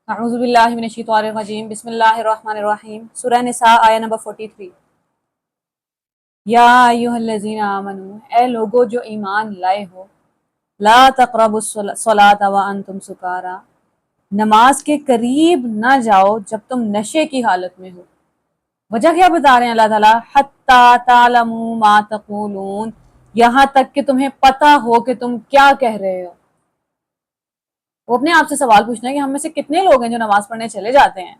اعوذ باللہ من الشیطان الرجیم بسم اللہ الرحمن الرحیم سورہ نساء آیہ نمبر 43 یا ایہا الذین آمنو اے لوگو جو ایمان لائے ہو لا تقربوا الصلاۃ وانتم سکارا نماز کے قریب نہ جاؤ جب تم نشے کی حالت میں ہو۔ وجہ کیا بتا رہے ہیں اللہ تعالیٰ؟ حتی تعلموا ما تقولون، یہاں تک کہ تمہیں پتہ ہو کہ تم کیا کہہ رہے ہو۔ وہ اپنے آپ سے سوال پوچھنا ہے کہ ہم میں سے کتنے لوگ ہیں جو نماز پڑھنے چلے جاتے ہیں،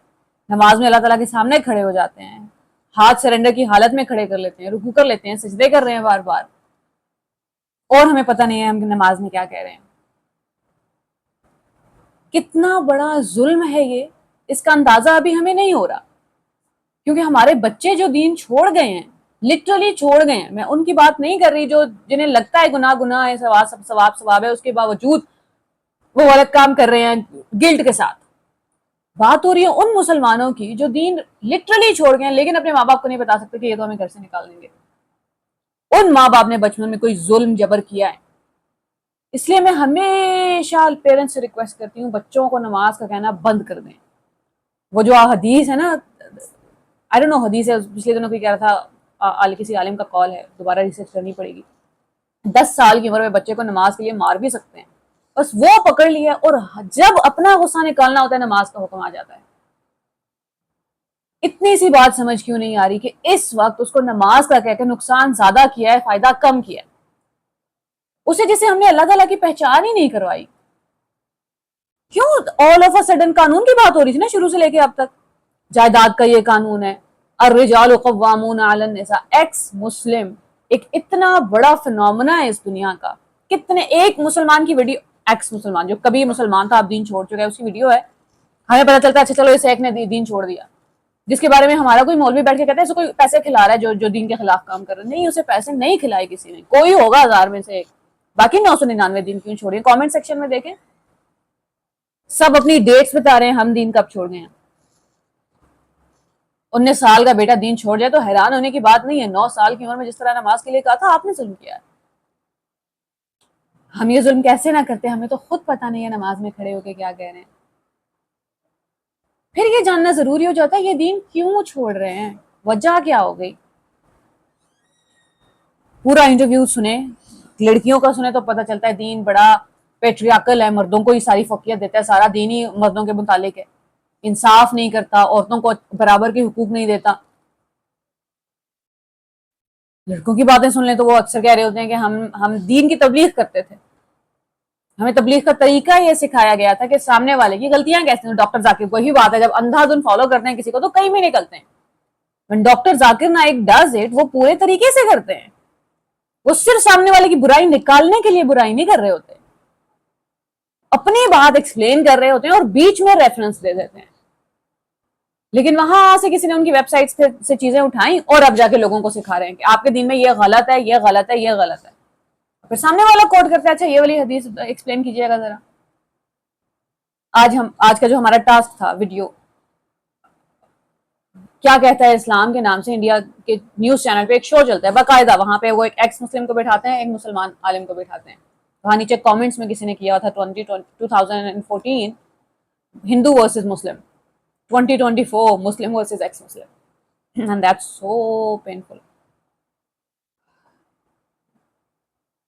نماز میں اللہ تعالیٰ کے سامنے کھڑے ہو جاتے ہیں، ہاتھ سرنڈر کی حالت میں کھڑے کر لیتے ہیں، رکوع کر لیتے ہیں، سجدے کر رہے ہیں بار بار، اور ہمیں پتہ نہیں ہے ہم نماز میں کیا کہہ رہے ہیں۔ کتنا بڑا ظلم ہے یہ، اس کا اندازہ ابھی ہمیں نہیں ہو رہا، کیونکہ ہمارے بچے جو دین چھوڑ گئے ہیں، لٹرلی چھوڑ گئے ہیں۔ میں ان کی بات نہیں کر رہی جو جنہیں لگتا ہے گناہ گناہ ہے، ثواب ہے، اس کے باوجود وہ غلط کام کر رہے ہیں گلٹ کے ساتھ۔ بات ہو رہی ہے ان مسلمانوں کی جو دین لٹرلی چھوڑ گئے ہیں، لیکن اپنے ماں باپ کو نہیں بتا سکتے کہ یہ تو ہمیں گھر سے نکال دیں گے۔ ان ماں باپ نے بچپن میں کوئی ظلم جبر کیا ہے، اس لیے میں ہمیشہ پیرنٹس سے ریکویسٹ کرتی ہوں بچوں کو نماز کا کہنا بند کر دیں۔ وہ جو حدیث ہے نا، آئی ڈونٹ نو حدیث ہے، پچھلے دنوں کوئی کہہ رہا تھا کسی عالم کا قول ہے، دوبارہ ریسرچ کرنی پڑے گی، 10 سال کی عمر میں بچے کو نماز کے لیے مار بھی سکتے ہیں، بس وہ پکڑ لیا، اور جب اپنا غصہ نکالنا ہوتا ہے نماز کا حکم آ جاتا ہے۔ اتنی سی بات سمجھ کیوں نہیں آ رہی کہ اس وقت اس کو نماز کا کہہ کے نقصان زیادہ کیا ہے، فائدہ کم کیا ہے، اسے جسے ہم نے اللہ تعالیٰ کی پہچان ہی نہیں کروائی۔ کیوں آل آف اے سڈن قانون کی بات ہو رہی تھی نا شروع سے لے کے اب تک، جائیداد کا یہ قانون ہے، الرجال قوامون علی النساء، ایکس مسلم ایک اتنا بڑا فنومنا ہے اس دنیا کا۔ کتنے ایک مسلمان کی ویڈیو، ایکس مسلمان جو کبھی مسلمان تھا اب دین چھوڑ چکا ہے، اس کی ویڈیو ہے، ہمیں پتہ چلتا ہے اچھا چلو اس ایک نے دین چھوڑ دیا، جس کے بارے میں ہمارا کوئی مولوی بیٹھ کے کہتا ہے اسے کوئی پیسے کھلا رہا ہے جو دین کے خلاف کام کر رہا ہے۔ نہیں، اسے پیسے نہیں کھلائے کسی نے، کوئی ہوگا 1000 میں سے ایک، باقی 999 دین کیوں چھوڑے؟ کامنٹ سیکشن میں دیکھیں، سب اپنی ڈیٹس بتا رہے ہیں ہم دین کب چھوڑ گئے ہیں۔ 19 سال کا بیٹا دین چھوڑ جائے تو حیران ہونے کی بات نہیں ہے، 9 سال کی عمر میں جس طرح نماز کے لیے کہا تھا آپ نے ظلم کیا ہے۔ ہم یہ ظلم کیسے نہ کرتے، ہمیں تو خود پتہ نہیں ہے نماز میں کھڑے ہو کے کیا کہہ رہے ہیں۔ پھر یہ جاننا ضروری ہو جاتا ہے یہ دین کیوں چھوڑ رہے ہیں، وجہ کیا ہو گئی۔ پورا انٹرویو سنیں، لڑکیوں کا سنیں تو پتہ چلتا ہے دین بڑا پیٹریارکل ہے، مردوں کو ہی ساری فوقیت دیتا ہے، سارا دین ہی مردوں کے متعلق ہے، انصاف نہیں کرتا، عورتوں کو برابر کے حقوق نہیں دیتا۔ لڑکوں کی باتیں سن لیں تو وہ اکثر کہہ رہے ہوتے ہیں کہ ہم دین کی تبلیغ کرتے تھے، ہمیں تبلیغ کا طریقہ یہ سکھایا گیا تھا کہ سامنے والے کی غلطیاں کیسے ہیں۔ ڈاکٹر ذاکر کو ہی بات ہے، جب اندھا دھن فالو کرتے ہیں کسی کو تو کہیں بھی نکلتے ہیں۔ When doctor Zakir Naik does it, وہ پورے طریقے سے کرتے ہیں، وہ صرف سامنے والے کی برائی نکالنے کے لیے برائی نہیں کر رہے ہوتے، اپنی بات ایکسپلین کر رہے ہوتے ہیں اور بیچ میں ریفرنس دے دیتے ہیں۔ لیکن وہاں سے کسی نے ان کی ویب سائٹ سے چیزیں اٹھائیں اور اب جا کے لوگوں کو سکھا رہے ہیں کہ آپ کے دین میں یہ غلط ہے، یہ غلط ہے، یہ غلط ہے۔ پھر سامنے والا کوٹ کرتا ہے، اچھا یہ والی حدیث ایکسپلین کیجیے گا ذرا۔ آج کا جو ہمارا ٹاسک تھا ویڈیو، کیا کہتا ہے اسلام کے نام سے انڈیا کے نیوز چینل پہ ایک شو چلتا ہے باقاعدہ، وہاں پہ وہ ایک ایکس مسلم کو بٹھاتے ہیں، ایک مسلمان عالم کو بٹھاتے ہیں۔ وہاں نیچے کامنٹس میں کسی نے کیا تھا 2014 ہندو ورسز مسلم، 2024 مسلم ورسز ایکس مسلم، and that's so painful۔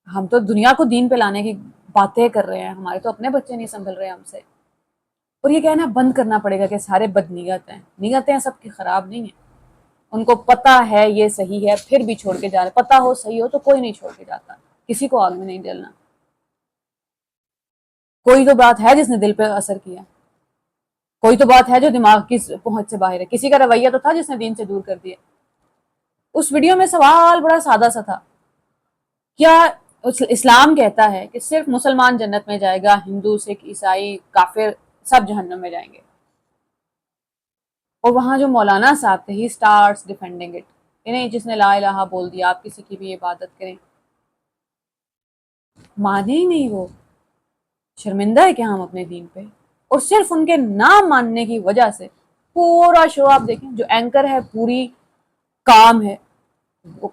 ہم تو دنیا کو دین پہ لانے کی باتیں کر رہے ہیں، ہمارے تو اپنے بچے نہیں سنبھل رہے ہم سے، اور یہ کہنا بند کرنا پڑے گا کہ سارے بد نیت ہیں۔ نیتیں سب کی خراب نہیں ہیں، ان کو پتہ ہے یہ صحیح ہے پھر بھی چھوڑ کے جا رہے۔ پتہ ہو صحیح ہو تو کوئی نہیں چھوڑ کے جاتا، کسی کو آگ میں نہیں ڈلنا۔ کوئی تو بات ہے جس نے دل پہ اثر کیا، کوئی تو بات ہے جو دماغ کی پہنچ سے باہر ہے، کسی کا رویہ تو تھا جس نے دین سے دور کر دیا۔ اس ویڈیو میں سوال بڑا سادہ سا تھا، کیا اسلام کہتا ہے کہ صرف مسلمان جنت میں جائے گا، ہندو سکھ عیسائی کافر سب جہنم میں جائیں گے؟ اور وہاں جو مولانا صاحب تھے، ہی سٹارٹس ڈیفینڈنگ اٹ، نہیں جس نے لا الہ بول دیا آپ کسی کی بھی عبادت کریں۔ مانے ہی نہیں، وہ شرمندہ ہے کہ ہم اپنے دین پہ، اور صرف ان کے نہ ماننے کی وجہ سے پورا شو آپ دیکھیں، جو اینکر ہے پوری کام ہے، وہ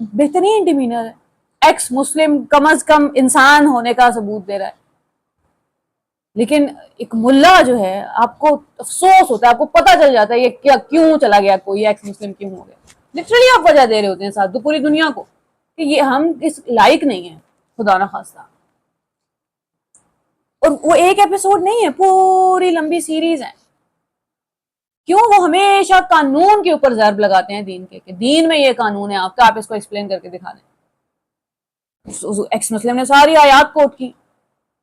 بہترین ڈیمینر ہے، ایکس مسلم کم از کم انسان ہونے کا ثبوت دے رہا ہے۔ لیکن ایک ملا جو ہے آپ کو افسوس ہوتا ہے، آپ کو پتہ چل جاتا ہے یہ کیا کیوں چلا گیا، کوئی ایکس مسلم کیوں ہو گیا، لٹرلی آپ وجہ دے رہے ہوتے ہیں ساتھ تو پوری دنیا کو کہ یہ ہم اس لائق نہیں ہیں خدا نہ خواستہ. اور وہ ایک ایپیسوڈ نہیں ہے، پوری لمبی سیریز ہے. کیوں؟ وہ ہمیشہ قانون کے اوپر ضرب لگاتے ہیں دین کے، کہ دین میں یہ قانون ہے آپ کا، آپ اس کو ایکسپلین کر کے دکھا دیں. ایکس مسلم نے ساری آیات کوٹ کی،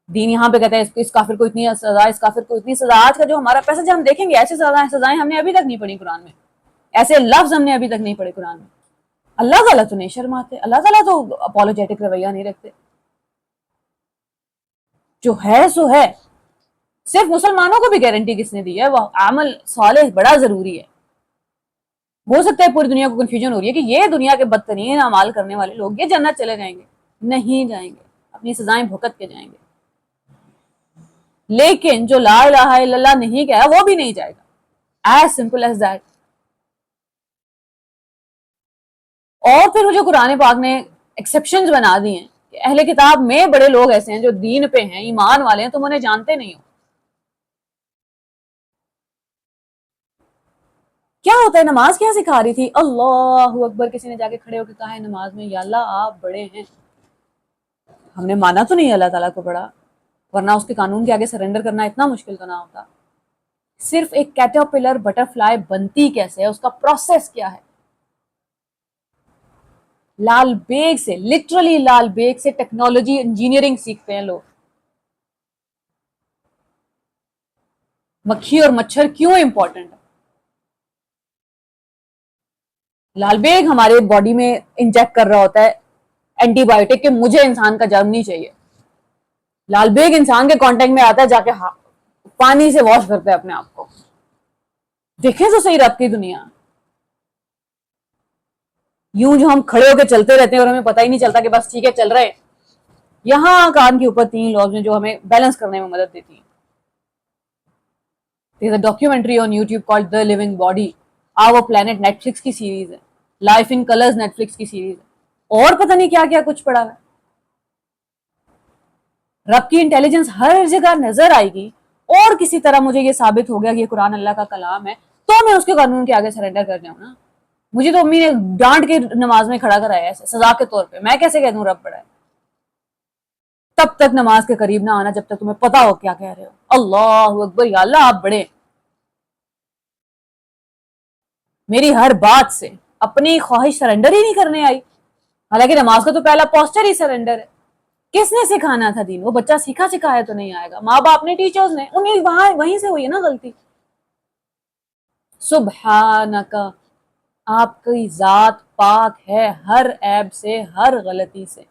دین یہاں پہ کہتا ہے اس کافر کو اتنی سزا، اس کافر کو اتنی سزا. آج کا جو ہمارا پیسہ ہم دیکھیں گے ایسے سزائیں ہم نے ابھی تک نہیں پڑھی قرآن میں، ایسے لفظ ہم نے ابھی تک نہیں پڑھے قرآن میں. اللہ تعالیٰ تو نہیں شرماتے، اللہ تعالیٰ تو اپولوجیٹک رویہ نہیں رکھتے. جو ہے سو ہے. صرف مسلمانوں کو بھی گارنٹی کس نے دی ہے؟ وہ عمل صالح بڑا ضروری ہے. ہو سکتا ہے پوری دنیا کو کنفیوژن ہو رہی ہے کہ یہ دنیا کے بدترین اعمال کرنے والے لوگ یہ جنت چلے جائیں گے. نہیں جائیں گے، اپنی سزائیں بھگت کے جائیں گے. لیکن جو لا الہ الا اللہ نہیں کہا وہ بھی نہیں جائے گا. As simple as that. اور پھر وہ جو قرآن پاک نے ایکسیپشنز بنا دی ہیں کہ اہل کتاب میں بڑے لوگ ایسے ہیں جو دین پہ ہیں، ایمان والے ہیں، تم انہیں جانتے نہیں ہو. کیا ہوتا ہے؟ نماز کیا سکھا رہی تھی؟ اللہ اکبر. کسی نے جا کے کھڑے ہو کے کہا ہے نماز میں، یا اللہ آپ بڑے ہیں. ہم نے مانا تو نہیں اللہ تعالیٰ کو بڑا، ورنہ اس کے قانون کے آگے سرنڈر کرنا اتنا مشکل تو نہ ہوتا. صرف ایک کیٹرپلر بٹر فلائی بنتی کیسے ہے، اس کا پروسیس کیا ہے. لال بیگ سے، لٹرلی لال بیگ سے ٹیکنالوجی انجینئرنگ سیکھتے ہیں لوگ. مکھی اور مچھر کیوں امپورٹنٹ ہے؟ لال بیگ ہمارے باڈی میں انجیکٹ کر رہا ہوتا ہے اینٹی بایوٹک کہ مجھے انسان کا جرم نہیں چاہیے. لال بیگ انسان کے کانٹیکٹ میں آتا ہے، جا کے پانی سے واش کرتا ہے اپنے آپ کو. دیکھیں تو صحیح رب کی دنیا. یوں جو ہم کھڑے ہو کے چلتے رہتے ہیں اور ہمیں پتہ ہی نہیں چلتا کہ بس ٹھیک ہے چل رہے ہیں. یہاں کان کے اوپر 3 لاز ہیں جو ہمیں بیلنس کرنے میں مدد دیتی ہیں. There's a documentary on YouTube called The Living Body. Our Planet Netflix کی سیریز ہے. Life in colours Netflix کی سیریز ہے. اور پتہ نہیں کیا کیا کچھ پڑا ہے. رب کی انٹیلیجنس ہر جگہ نظر آئے گی. اور کسی طرح مجھے یہ ثابت ہو گیا کہ یہ قرآن اللہ کا کلام ہے تو میں اس کے قانون کے آگے سرنڈر کر جاؤں نا. مجھے تو امی نے ڈانٹ کے نماز میں کھڑا کرایا ہے سزا کے طور پہ. میں کیسے کہہ دوں رب بڑا ہے؟ تب تک نماز کے قریب نہ آنا جب تک تمہیں پتا ہو کیا کہہ رہے ہو. اللہ اکبر، یا اللہ آپ بڑے. میری ہر بات سے اپنی خواہش سرنڈر ہی نہیں کرنے آئی، حالانکہ نماز کا تو پہلا پوسچر ہی سرنڈر ہے. کس نے سکھانا تھا دین؟ وہ بچہ سیکھا سکھایا تو نہیں آئے گا. ماں باپ نے، ٹیچرز نے، انہیں وہیں سے ہوئی ہے نا غلطی. سبحانک، آپ کی ذات پاک ہے ہر عیب سے، ہر غلطی سے.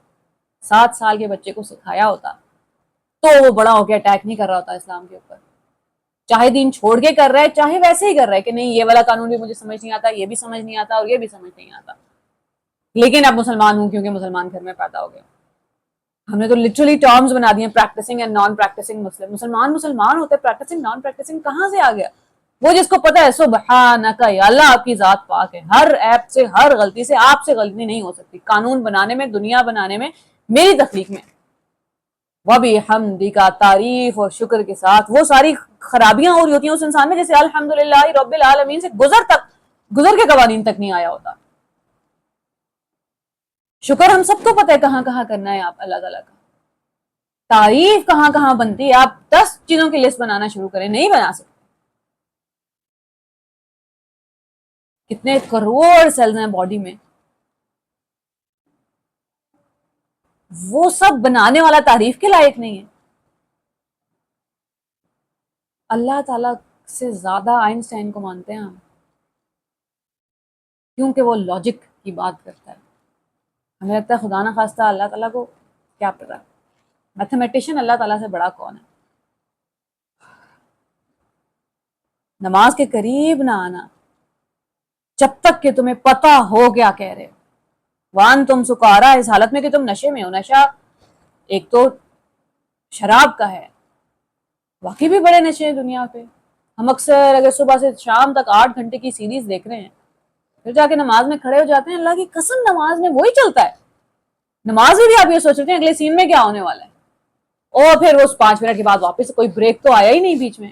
7 سال کے بچے کو سکھایا ہوتا تو وہ بڑا ہو کے اٹیک نہیں کر رہا ہوتا اسلام کے اوپر. چاہے دین چھوڑ کے کر رہا ہے، چاہے ویسے ہی کر رہا ہے کہ نہیں یہ والا قانون بھی مجھے سمجھ نہیں آتا، یہ بھی سمجھ نہیں آتا، اور یہ بھی سمجھ نہیں آتا، لیکن اب مسلمان ہوں کیونکہ مسلمان گھر میں پیدا ہو گئے. ہم نے تو لٹرلی ٹرمز بنا دیے پریکٹسنگ اینڈ نان پریکٹسنگ مسلم. مسلمان ہوتے، پریکٹسنگ نان پریکٹسنگ کہاں سے آ گیا؟ وہ جس کو پتا ہے سبحانک، یا اللہ آپ کی ذات پاک ہے ہر عیب سے، ہر غلطی سے. آپ سے غلطی نہیں ہو سکتی قانون بنانے میں، دنیا بنانے میں، میری تخلیق میں. وَبِحَمْدِکَ، تعریف اور شکر کے ساتھ. وہ ساری خرابیاں ہو رہی ہوتی ہیں اس انسان میں جیسے الحمدللہ رب العالمین سے گزر کے قوانین تک نہیں آیا ہوتا. شکر ہم سب کو پتہ ہے کہاں کہاں کرنا ہے آپ اللہ تعالیٰ کا. تعریف کہاں کہاں بنتی ہے. آپ 10 چیزوں کی لسٹ بنانا شروع کریں، نہیں بنا سکتے. کتنے کروڑ سیلز ہیں باڈی میں، وہ سب بنانے والا تعریف کے لائق نہیں ہے. اللہ تعالیٰ سے زیادہ آئنسٹائن کو مانتے ہیں ہم، کیونکہ وہ لاجک کی بات کرتا ہے. ہمیں لگتا ہے خدا نہ خواستہ اللہ تعالیٰ کو کیا پتا، میتھمیٹیشین اللہ تعالیٰ سے بڑا کون ہے. نماز کے قریب نہ آنا جب تک کہ تمہیں پتا ہو کیا کہہ رہے ہو. وان تم سکارا، اس حالت میں کہ تم نشے میں ہو. نشہ ایک تو شراب کا ہے، باقی بھی بڑے نشے ہیں دنیا پہ. ہم اکثر اگر صبح سے شام تک 8 گھنٹے کی سیریز دیکھ رہے ہیں، پھر جا کے نماز میں کھڑے ہو جاتے ہیں، اللہ کی قسم نماز میں وہی چلتا ہے. نماز میں بھی آپ یہ سوچ رہے ہیں اگلے سین میں کیا ہونے والا ہے. اور پھر وہ 5 منٹ کے بعد واپس کوئی بریک تو آیا ہی نہیں بیچ میں.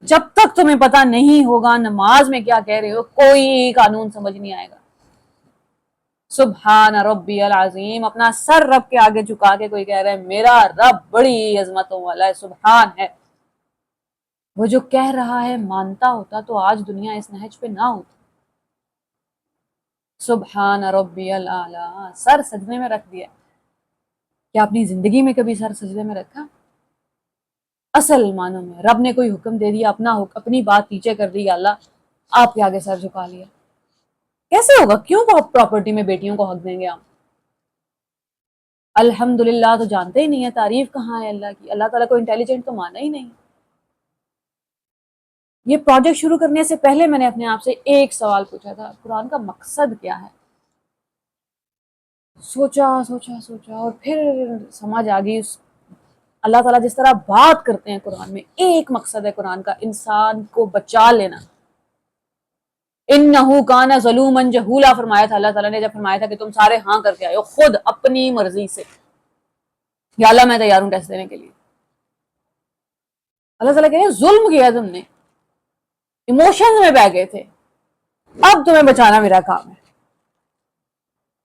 جب تک تمہیں پتا نہیں ہوگا نماز میں کیا کہہ رہے ہو کوئی قانون سمجھ نہیں آئے گا. سبحان ربی العظیم. اپنا سر رب کے آگے جھکا کے کوئی کہہ رہا ہے میرا رب بڑی عظمتوں والا ہے, سبحان ہے. وہ جو کہہ رہا ہے مانتا ہوتا تو آج دنیا اس نہج پہ نہ ہوتی. سبحان ربی الاعلی. سر سجدے میں رکھ دیا. کیا اپنی زندگی میں کبھی سر سجدے میں رکھا؟ اصل معنوں میں رب نے کوئی حکم دے دیا, اپنی بات پیچھے کر دی, اللہ آپ کے آگے سر جھکا لیا. کیسے ہوگا؟ کیوں پراپرٹی میں بیٹیوں کو حق دیں گے ہم؟ الحمدللہ تو جانتے ہی نہیں ہے, تعریف کہاں ہے اللہ کی. اللہ تعالیٰ کو انٹیلیجنٹ تو مانا ہی نہیں. یہ پروجیکٹ شروع کرنے سے پہلے میں نے اپنے آپ سے ایک سوال پوچھا تھا, قرآن کا مقصد کیا ہے؟ سوچا اور پھر سمجھ آ گئی اللہ تعالیٰ جس طرح بات کرتے ہیں قرآن میں, ایک مقصد ہے قرآن کا, انسان کو بچا لینا. انہو کان ظلوما جہولا فرمایا تھا اللہ تعالیٰ نے جب فرمایا تھا کہ تم سارے ہاں کر کے آئے ہو خود اپنی مرضی سے, یا اللہ میں تیار ہوں ٹیسٹ دینے کے لیے. اللہ تعالیٰ کہہ رہے ہیں ظلم کیا تم نے, ایموشنز میں بہ گئے تھے, اب تمہیں بچانا میرا کام ہے.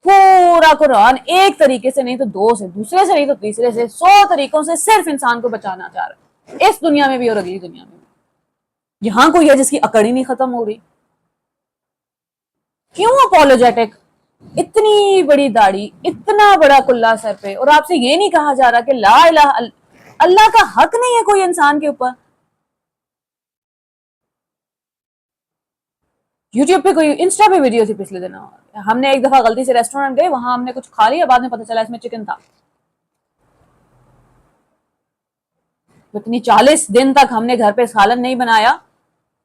پورا قرآن ایک طریقے سے نہیں تو دو سے, دوسرے سے نہیں تو تیسرے سے, 100 طریقوں سے صرف انسان کو بچانا چاہ رہا ہے, اس دنیا میں بھی اور اگلی دنیا میں بھی. یہاں کوئی ہے جس کی اکڑ ہی نہیں ختم ہو رہی. کیوں اپولوجیٹک؟ اتنی بڑی داڑھی, اتنا بڑا کلا سر پہ, اور آپ سے یہ نہیں کہا جا رہا کہ لا الہ اللہ کا حق نہیں ہے کوئی انسان کے اوپر. یوٹیوب پہ کوئی انسٹا پہ ویڈیو تھی پچھلے دن, ہم نے ایک دفعہ غلطی سے ریسٹورینٹ گئے, وہاں ہم نے کچھ کھا لیا, بعد میں پتہ چلا اس میں چکن تھا. اتنی 40 دن تک ہم نے گھر پہ سالن نہیں بنایا,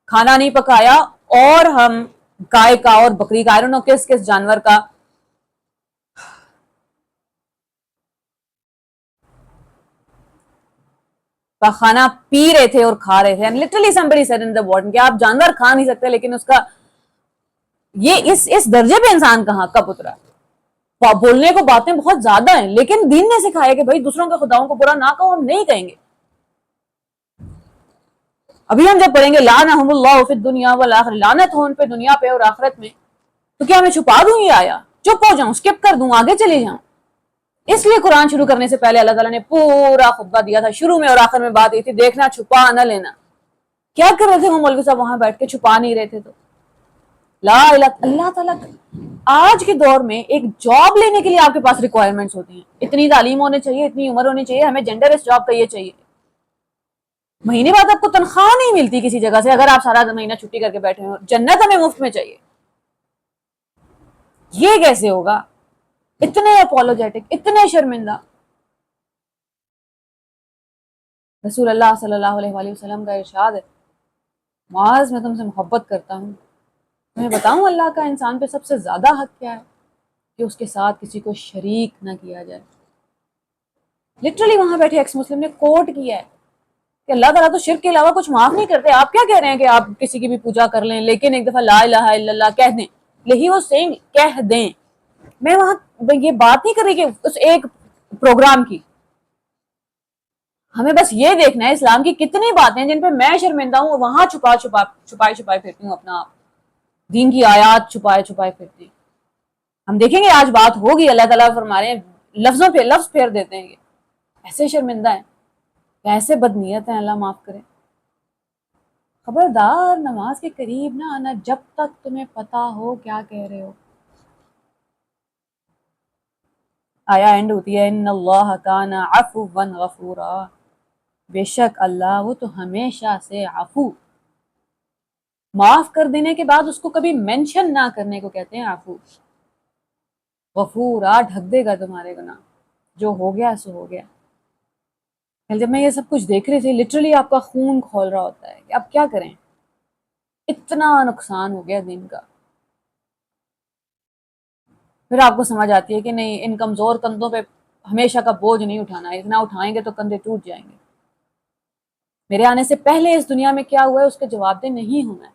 کھانا نہیں پکایا, اور ہم گائے کا اور بکری کا, آئی ڈونٹ نو کس جانور کا کھانا پی رہے تھے اور کھا رہے تھے. Literally somebody said in the warden کہ آپ جانور کھا نہیں سکتے, لیکن اس کا یہ اس درجے پہ انسان کہاں کب اترا. بولنے کو باتیں بہت زیادہ ہیں, لیکن دین نے سکھایا کہ بھائی دوسروں کے خداؤں کو برا نہ کہو, ہم نہیں کہیں گے. ابھی ہم جب پڑھیں گے لعنہم اللہ فی الدنیا والآخرہ, لعنت ہو ان پہ دنیا پہ اور آخرت میں, تو کیا میں چھپا دوں یہ آیا, چپ ہو جاؤں, اسکپ کر دوں, آگے چلے جاؤں؟ اس لیے قرآن شروع کرنے سے پہلے اللہ تعالیٰ نے پورا خطبہ دیا تھا. شروع میں اور آخر میں بات یہ تھی, دیکھنا چھپا نہ لینا. کیا کر رہے تھے وہ مولوی صاحب وہاں بیٹھ کے, چھپا نہیں رہے تھے. تو لا الہ اللہ تعالیٰ آج کے دور میں ایک جاب لینے کے لیے آپ کے پاس ریکوائرمنٹس ہوتی ہیں, اتنی تعلیم ہونی چاہیے, اتنی عمر ہونی چاہیے, ہمیں جینڈرلیس جاب کا یہ چاہیے. مہینے بعد آپ کو تنخواہ نہیں ملتی کسی جگہ سے اگر آپ سارا مہینہ چھٹی کر کے بیٹھے ہو. جنت ہمیں مفت میں چاہیے. یہ کیسے ہوگا؟ اتنے اپولوجیٹک, اتنے شرمندہ. رسول اللہ صلی اللہ علیہ وآلہ وسلم کا ارشاد ہے, معاذ میں تم سے محبت کرتا ہوں, تمہیں بتاؤں اللہ کا انسان پہ سب سے زیادہ حق کیا ہے؟ کہ اس کے ساتھ کسی کو شریک نہ کیا جائے. لٹرلی وہاں بیٹھے ایکس مسلم نے کوٹ کیا ہے کہ اللہ تعالیٰ تو شرک کے علاوہ کچھ معاف نہیں کرتے. آپ کیا کہہ رہے ہیں کہ آپ کسی کی بھی پوجا کر لیں, لیکن ایک دفعہ لا الہ الا اللہ کہہ دیں. یہی وہ سینگ کہہ دیں. میں وہاں یہ بات نہیں کر رہی کہ اس ایک پروگرام کی, ہمیں بس یہ دیکھنا ہے اسلام کی کتنی باتیں جن پہ میں شرمندہ ہوں, وہاں چھپائے پھرتی ہوں اپنا دین کی آیات چھپائے پھرتی. ہم دیکھیں گے آج بات ہوگی, اللہ تعالیٰ فرما رہے ہیں لفظوں پہ لفظ پھیر دیتے ہیں, ایسے شرمندہ ہیں, ایسے بدنیت ہیں, اللہ معاف کرے. خبردار نماز کے قریب نہ آنا جب تک تمہیں پتا ہو کیا کہہ رہے ہو. آیا اینڈ ہوتی ہے ان اللہ کان عفوا غفورا, بے شک اللہ وہ تو ہمیشہ سے عفو, معاف کر دینے کے بعد اس کو کبھی مینشن نہ کرنے کو کہتے ہیں عفو. غفورا, ڈھک دے گا تمہارے گناہ, جو ہو گیا سو ہو گیا. جب میں یہ سب کچھ دیکھ رہی تھی لٹرلی آپ کا خون کھول رہا ہوتا ہے کہ آپ کیا کریں, اتنا نقصان ہو گیا دین کا. پھر آپ کو سمجھ آتی ہے کہ نہیں, ان کمزور کندھوں پہ ہمیشہ کا بوجھ نہیں اٹھانا ہے, اتنا اٹھائیں گے تو کندھے ٹوٹ جائیں گے. میرے آنے سے پہلے اس دنیا میں کیا ہوا ہے اس کے جواب دہ نہیں ہونا ہے.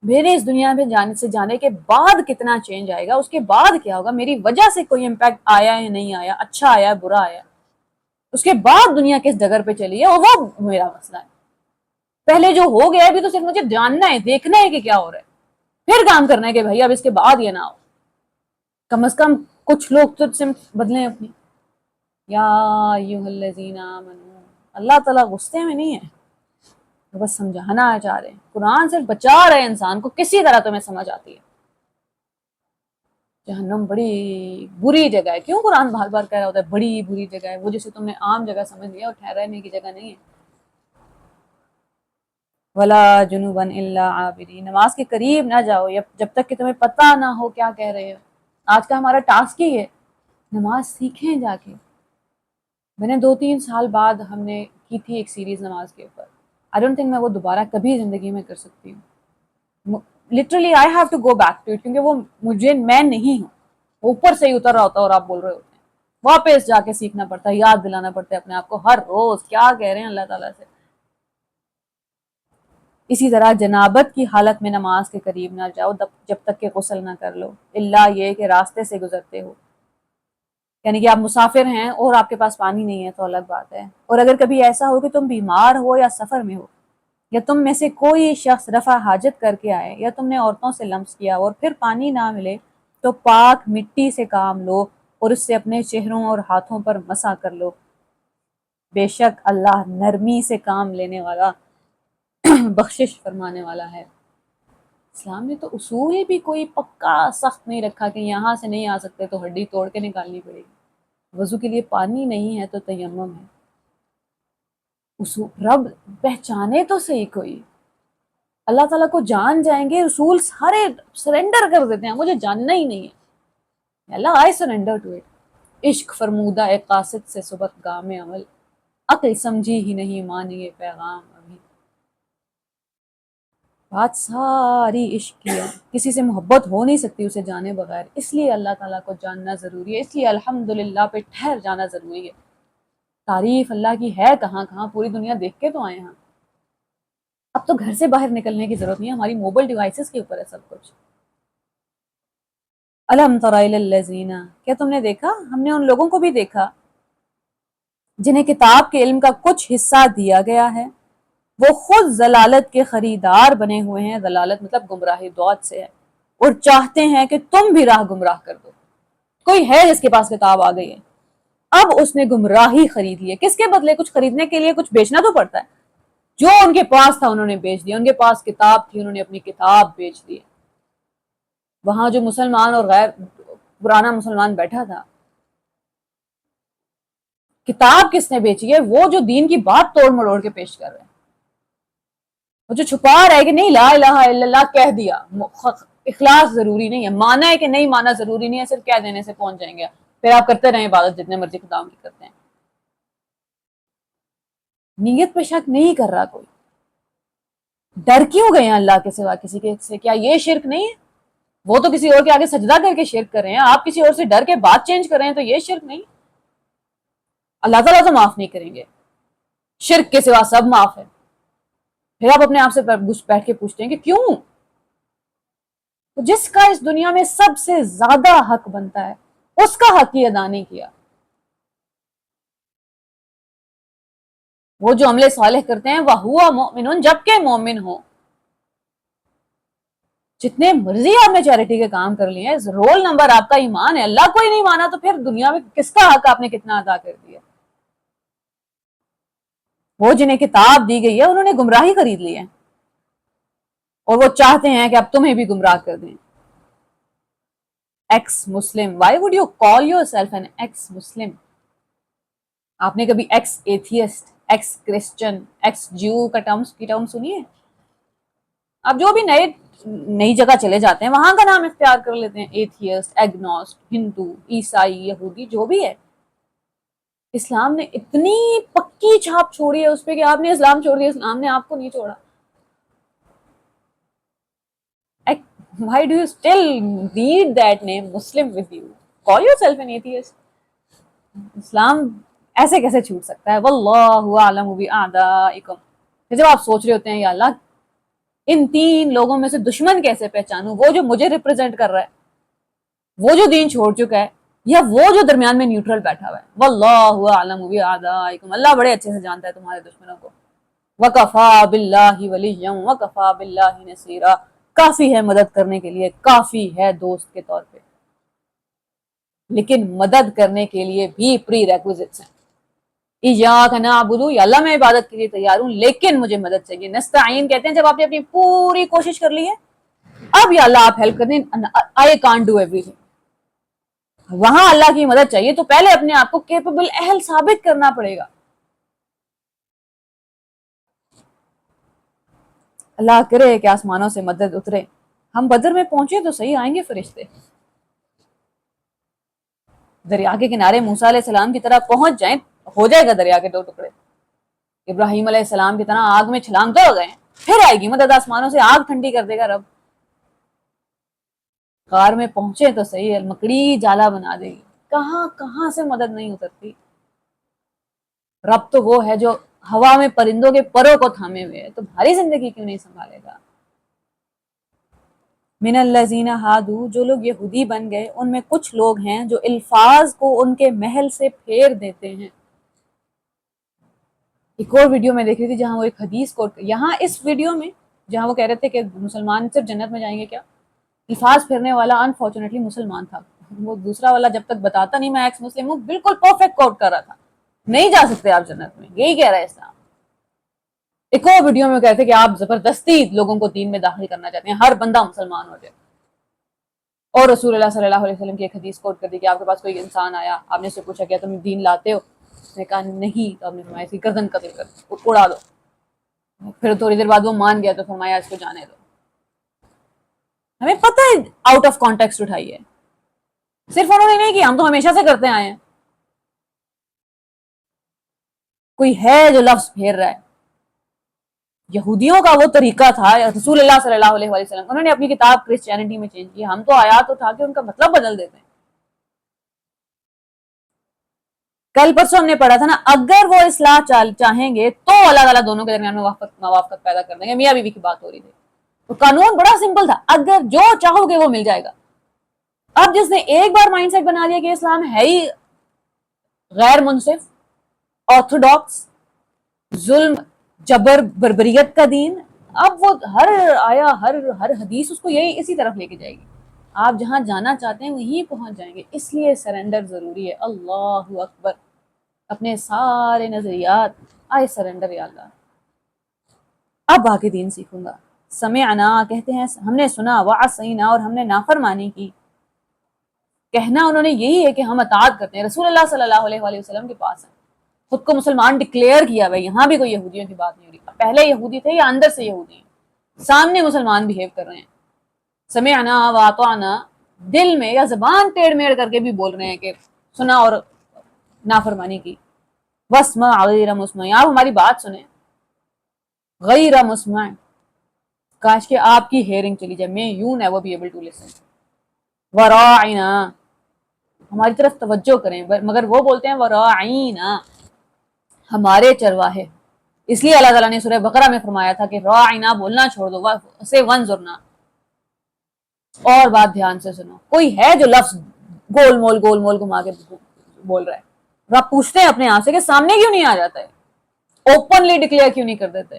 میرے اس دنیا میں جانے کے بعد کتنا چینج آئے گا، اس کے بعد کیا ہوگا، میری وجہ سے کوئی امپیکٹ آیا ہے نہیں آیا، اچھا آیا برا آیا، اس کے بعد دنیا کس ڈگر پہ چلی ہے وہ میرا مسئلہ ہے. پہلے جو ہو گیا ابھی تو صرف مجھے جاننا ہے، دیکھنا ہے کہ کیا ہو رہا ہے، پھر کام کرنا ہے کہ بھائی اب اس کے بعد یہ نہ ہو. کم از کم کچھ لوگ تو سمت بدلیں اپنی. یا ایھا الذین آمنو، اللہ تعالیٰ غصے میں نہیں ہے، بس سمجھانا چاہ رہے ہیں. قرآن صرف بچا رہے ہیں انسان کو، کسی طرح تمہیں سمجھ آتی ہے. جہنم بڑی بری جگہ ہے. کیوں قرآن بار بار کہہ رہا ہوتا ہے بڑی بری جگہ ہے؟ وہ جسے تم نے عام جگہ سمجھ لیا اور ٹھہرنے کی جگہ نہیں ہے. ولا جنوبا الا عابرین، نماز کے قریب نہ جاؤ جب تک کہ تمہیں پتہ نہ ہو کیا کہہ رہے ہو. آج کا ہمارا ٹاسک ہی ہے نماز سیکھیں جا کے. میں نے 2-3 سال بعد ہم نے کی تھی ایک سیریز نماز کے اوپر. آئی ڈونٹ تھنک میں وہ دوبارہ کبھی زندگی میں کر سکتی ہوں. Literally I have to go back to it, کیونکہ وہ میں نہیں ہوں. اوپر سے ہی اتر رہا ہوتا ہے اور آپ بول رہے ہوتے ہیں. واپس جا کے سیکھنا پڑتا ہے، یاد دلانا پڑتا ہے اپنے آپ کو ہر روز کیا کہہ رہے ہیں اللہ تعالیٰ سے. اسی طرح جنابت کی حالت میں نماز کے قریب نہ جاؤ جب تک کہ غسل نہ کر لو، الا یہ کہ راستے سے گزرتے ہو. یعنی کہ آپ مسافر ہیں اور آپ کے پاس پانی نہیں ہے تو الگ بات ہے. اور اگر کبھی ایسا ہو کہ تم بیمار ہو یا سفر میں ہو، یا تم میں سے کوئی شخص رفع حاجت کر کے آئے، یا تم نے عورتوں سے لمس کیا اور پھر پانی نہ ملے، تو پاک مٹی سے کام لو اور اس سے اپنے چہروں اور ہاتھوں پر مسح کر لو. بے شک اللہ نرمی سے کام لینے والا بخشش فرمانے والا ہے. اسلام نے تو اصول بھی کوئی پکا سخت نہیں رکھا کہ یہاں سے نہیں آ سکتے تو ہڈی توڑ کے نکالنی پڑے گی. وضو کے لیے پانی نہیں ہے تو تیمم ہے. رب پہچانے تو صحیح کوئی. اللہ تعالیٰ کو جان جائیں گے، اصول سارے سرنڈر کر دیتے ہیں. مجھے جاننا ہی نہیں ہے، اللہ آئی سرنڈر ٹو اٹ. عشق فرمودہ اے قاصد سے سبق گام عمل، عقل سمجھی ہی نہیں مانی پیغام ابھی. بات ساری عشق کی ہے. کسی سے محبت ہو نہیں سکتی اسے جانے بغیر، اس لیے اللہ تعالیٰ کو جاننا ضروری ہے، اس لیے الحمدللہ پہ ٹھہر جانا ضروری ہے. تعریف اللہ کی ہے کہاں کہاں، پوری دنیا دیکھ کے تو آئے ہیں. اب تو گھر سے باہر نکلنے کی ضرورت نہیں ہے، ہماری موبائل ڈیوائسز کے اوپر ہے سب کچھ. الم تر الی الذین، کیا تم نے دیکھا، ہم نے ان لوگوں کو بھی دیکھا جنہیں کتاب کے علم کا کچھ حصہ دیا گیا ہے، وہ خود ضلالت کے خریدار بنے ہوئے ہیں. ضلالت مطلب گمراہی، دوت سے ہے. اور چاہتے ہیں کہ تم بھی راہ گمراہ کر دو. کوئی ہے جس کے پاس کتاب آ گئی ہے، اب اس نے گمراہی خرید لی ہے. کس کے بدلے؟ کچھ خریدنے کے لیے کچھ بیچنا تو پڑتا ہے. جو ان کے پاس تھا انہوں نے بیچ دیا. ان کے پاس کتاب تھی، انہوں نے اپنی کتاب بیچ دی. وہاں جو مسلمان اور غیر پرانا مسلمان بیٹھا تھا، کتاب کس نے بیچی ہے؟ وہ جو دین کی بات توڑ مڑوڑ کے پیش کر رہے ہیں، وہ جو چھپا رہا ہے کہ نہیں لا الہ الا اللہ کہہ دیا. اخلاص ضروری نہیں ہے، مانا ہے کہ نہیں مانا ضروری نہیں ہے، صرف کہہ دینے سے پہنچ جائیں گے. پھر آپ کرتے رہیں عبادت جتنے مرضی خداوند کی کرتے ہیں. نیت پہ شک نہیں کر رہا کوئی. ڈر کیوں گئے ہیں اللہ کے سوا کسی کے سے؟ کیا یہ شرک نہیں ہے؟ وہ تو کسی اور کے آگے سجدہ کر کے شرک کر رہے ہیں، آپ کسی اور سے ڈر کے بات چینج کر رہے ہیں، تو یہ شرک نہیں. اللہ تعالیٰ تو معاف نہیں کریں گے، شرک کے سوا سب معاف ہے. پھر آپ اپنے آپ سے بیٹھ کے پوچھتے ہیں کہ کیوں؟ جس کا اس دنیا میں سب سے زیادہ حق بنتا ہے اس کا حق ہی ادا نہیں کیا. وہ جو عمل صالح کرتے ہیں وَهُوَ مُؤْمِنٌ، جبکہ مومن ہو. جتنے مرضی آپ نے چیریٹی کے کام کر لیے ہیں، رول نمبر آپ کا ایمان ہے. اللہ کو ہی نہیں مانا تو پھر دنیا میں کس کا حق آپ نے کتنا ادا کر دیا؟ وہ جنہیں کتاب دی گئی ہے انہوں نے گمراہی خرید لی ہے، اور وہ چاہتے ہیں کہ اب تمہیں بھی گمراہ کر دیں. Ex Muslim, why would you call yourself an ex Muslim? آپ نے کبھی ex atheist, ex Christian, ex Jew کا ٹرم سنی ہے؟ آپ جو بھی نئی جگہ چلے جاتے ہیں وہاں کا نام اختیار کر لیتے ہیں، ایتھیسٹ، ایگنوسٹ، ہندو، عیسائی، یہودی، جو بھی ہے. اسلام نے اتنی پکی چھاپ چھوڑی ہے اس پہ کہ آپ نے اسلام چھوڑ دیا، اسلام نے آپ کو نہیں چھوڑا. Why do you still need that name Muslim with you? Call yourself an atheist. اسلام ایسے کیسے چھوٹ سکتا ہے؟ واللہ اعلم باعدائکم. جب آپ سوچ رہے ہوتے ہیں یا اللہ ان تین لوگوں میں سے دشمن کیسے پہچانوں؟ وہ جو مجھے ریپرزینٹ کر رہا ہے، وہ جو دین چھوڑ چکا ہے، یا وہ جو درمیان میں نیوٹرل بیٹھا ہوا ہے؟ واللہ اعلم باعدائکم، اللہ بڑے اچھے سے جانتا ہے تمہارے دشمنوں کو. وَكَفَى بِاللَّهِ وَلِيًّا وَكَفَى بِاللَّهِ نَصِيرًا، کافی ہے مدد کرنے کے لیے، کافی ہے دوست کے طور پہ. لیکن مدد کرنے کے لیے بھی پری ریکوزٹس ہیں. ایاک نعبد، یا اللہ میں عبادت کے لیے تیار ہوں لیکن مجھے مدد چاہیے. نستعین کہتے ہیں جب آپ نے اپنی پوری کوشش کر لی ہے، اب یا اللہ آپ ہیلپ کر دیں. I can't do everything. وہاں اللہ کی مدد چاہیے تو پہلے اپنے آپ کو کیپیبل، اہل ثابت کرنا پڑے گا. اللہ کرے کہ آسمانوں سے مدد اترے. ہم بدر میں پہنچے تو صحیح، آئیں گے فرشتے. دریا کے کنارے موسیٰ علیہ السلام کی طرح پہنچ جائیں، ہو جائے گا دریا کے دو ٹکڑے. ابراہیم علیہ السلام کی طرح آگ میں چھلانگ تو ہو گئے، پھر آئے گی مدد آسمانوں سے، آگ ٹھنڈی کر دے گا رب. غار میں پہنچے تو صحیح، مکڑی جالا بنا دے گی. کہاں کہاں سے مدد نہیں اترتی. رب تو وہ ہے جو ہوا میں پرندوں کے پروں کو تھامے ہوئے ہے، تو بھاری زندگی کیوں نہیں سنبھالے گا. من الذین ہادو، جو لوگ یہودی بن گئے ان میں کچھ لوگ ہیں جو الفاظ کو ان کے محل سے پھیر دیتے ہیں. ایک اور ویڈیو میں دیکھ رہی تھی جہاں وہ ایک حدیث کوٹ، یہاں اس ویڈیو میں جہاں وہ کہہ رہے تھے کہ مسلمان صرف جنت میں جائیں گے، کیا الفاظ پھیرنے والا انفارچونیٹلی مسلمان تھا. وہ دوسرا والا جب تک بتاتا نہیں میں ایکس مسلم ہوں، بالکل پرفیکٹ کوٹ کر رہا تھا. نہیں جا سکتے آپ جنت میں، یہی کہہ رہا ہے اسلام. ایک اور ویڈیو میں کہتے ہیں کہ آپ زبردستی لوگوں کو دین میں داخل کرنا چاہتے ہیں، ہر بندہ مسلمان ہو جائے. اور رسول اللہ صلی اللہ علیہ وسلم کی ایک حدیث کوٹ کر دی کہ آپ کے پاس کوئی انسان آیا، آپ نے اس سے پوچھا کیا تم دین لاتے ہو؟ اس نے کہا نہیں، تو آپ نے فرمایا اس کی گردن قتل کر اڑا دو. پھر تھوڑی دیر بعد وہ مان گیا تو فرمایا اس کو جانے دو. ہمیں پتہ ہے آؤٹ آف کانٹیکسٹ اٹھائی ہے، صرف انہوں نے نہیں کیا، ہم تو ہمیشہ سے کرتے آئے ہیں. کوئی ہے جو لفظ پھیر رہا ہے. یہودیوں کا وہ طریقہ تھا، رسول اللہ صلی اللہ علیہ وسلم انہوں نے اپنی کتاب کرسچینٹی میں چینج کی. ہم تو آیات اٹھا کے ان کا مطلب بدل دیتے ہیں. کل پرسوں ہم نے پڑھا تھا نا، اگر وہ اصلاح چاہیں گے تو اللہ تعالیٰ دونوں کے درمیان موافقت پیدا کر دیں گے. میاں بیوی کی بات ہو رہی تھی. تو قانون بڑا سمپل تھا، اگر جو چاہو گے وہ مل جائے گا. اب جس نے ایک بار مائنڈ سیٹ بنا لیا کہ اسلام ہے ہی غیر منصف، آرتھوڈاکس، ظلم، جبر، بربریت کا دین، اب وہ ہر آیا ہر حدیث اس کو یہی اسی طرف لے کے جائے گی. آپ جہاں جانا چاہتے ہیں وہیں پہنچ جائیں گے. اس لیے سرنڈر ضروری ہے. اللہ اکبر. اپنے سارے نظریات آئے سرنڈر، یا اللہ اب باقی دین سیکھوں گا. سمعنا کہتے ہیں ہم نے سنا، وعصینا اور ہم نے نافرمانی کی. کہنا انہوں نے یہی ہے کہ ہم اطاعت کرتے ہیں. رسول اللہ صلی اللہ علیہ وآلہ وسلم کے پاس ہیں، خود کو مسلمان ڈکلیئر کیا ہوا. یہاں بھی کوئی یہودیوں کی بات نہیں ہو رہی. پہلے یہودی تھے یا اندر سے یہودی ہیں، سامنے مسلمان بہیو کر رہے ہیں. سمعنا واطعنا، دل میں یا زبان ٹیڑھ میڑ کر کے بھی بول رہے ہیں کہ سنا اور نافرمانی کی. واسمع غیر مسمع، آپ ہماری بات سنیں. غیر مسمع، کاش کہ آپ کی ہیئرنگ چلی جائے. میں you never be able to listen. وراعنا، ہماری طرف توجہ کریں. مگر وہ بولتے ہیں وراعینا، ہمارے چرواہے. اس لیے اللہ تعالیٰ نے سورہ بقرہ میں فرمایا تھا کہ راعنا بولنا چھوڑ دو، سے ونظرنا، اور بات دھیان سے سنو. کوئی ہے جو لفظ گول مول گھما کے بول رہا ہے. آپ پوچھتے ہیں اپنے آپ سے کہ سامنے کیوں نہیں آ جاتا ہے، اوپنلی ڈکلیئر کیوں نہیں کر دیتے.